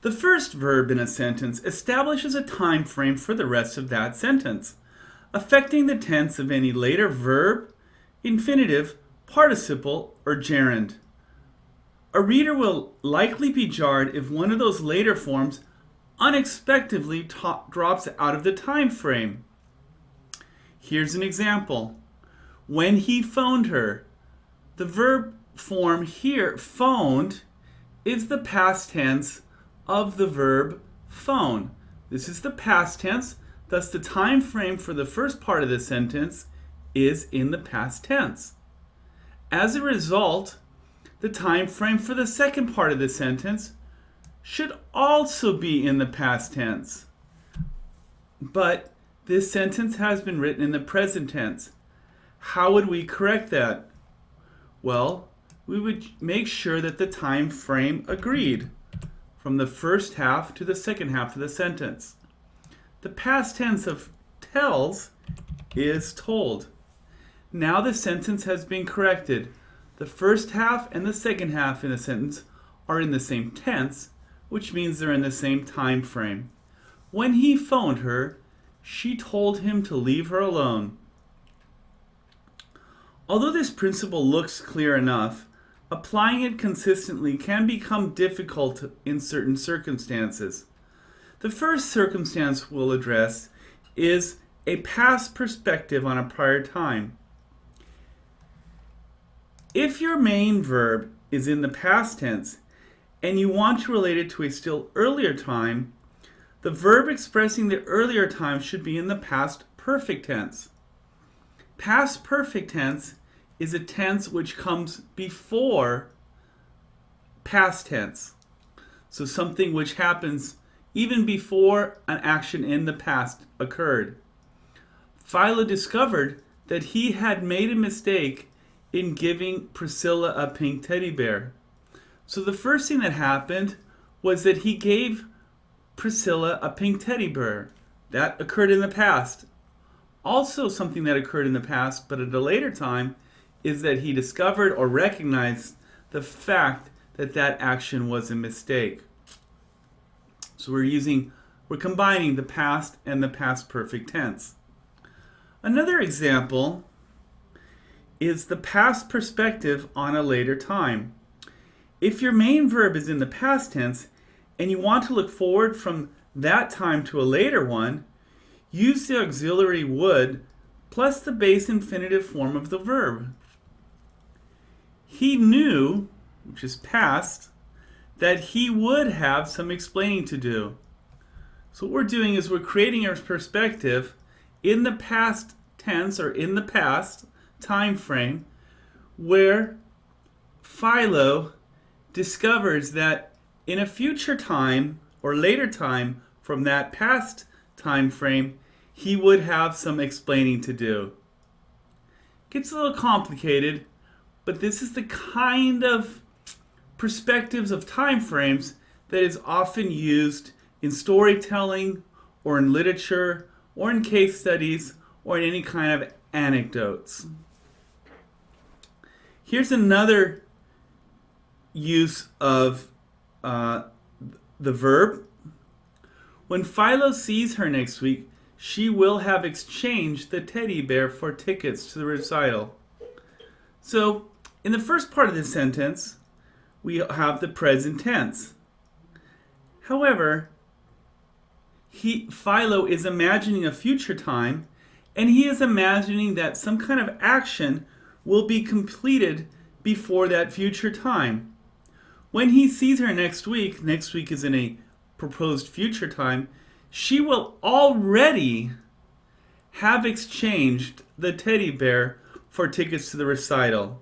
The first verb in a sentence establishes a time frame for the rest of that sentence, affecting the tense of any later verb, infinitive, participle, or gerund. A reader will likely be jarred if one of those later forms unexpectedly drops out of the time frame. Here's an example. When he phoned her. The verb form here, phoned, is the past tense of the verb phone. This is the past tense, thus the time frame for the first part of the sentence is in the past tense. As a result, the time frame for the second part of the sentence should also be in the past tense. But this sentence has been written in the present tense. How would we correct that? Well, we would make sure that the time frame agreed from the first half to the second half of the sentence. The past tense of tells is told. Now the sentence has been corrected. The first half and the second half in the sentence are in the same tense, which means they're in the same time frame. When he phoned her, she told him to leave her alone. Although this principle looks clear enough, applying it consistently can become difficult in certain circumstances. The first circumstance we'll address is a past perspective on a prior time. If your main verb is in the past tense and you want to relate it to a still earlier time, the verb expressing the earlier time should be in the past perfect tense. Past perfect tense is a tense which comes before past tense. So something which happens even before an action in the past occurred. Philo discovered that he had made a mistake in giving Priscilla a pink teddy bear. So the first thing that happened was that he gave Priscilla a pink teddy bear. That occurred in the past. Also something that occurred in the past, but at a later time, is that he discovered or recognized the fact that that action was a mistake. So we're combining the past and the past perfect tense. Another example is the past perspective on a later time. If your main verb is in the past tense and you want to look forward from that time to a later one, use the auxiliary would plus the base infinitive form of the verb. He knew, which is past, that he would have some explaining to do. So what we're doing is we're creating a perspective in the past tense or in the past time frame where Philo discovers that in a future time or later time from that past time frame, he would have some explaining to do. Gets a little complicated, but this is the kind of perspectives of time frames that is often used in storytelling or in literature or in case studies or in any kind of anecdotes. Here's another use of the verb. When Philo sees her next week, she will have exchanged the teddy bear for tickets to the recital. So, in the first part of this sentence, we have the present tense. However, Philo is imagining a future time, and he is imagining that some kind of action will be completed before that future time. When he sees her next week is in a proposed future time, she will already have exchanged the teddy bear for tickets to the recital.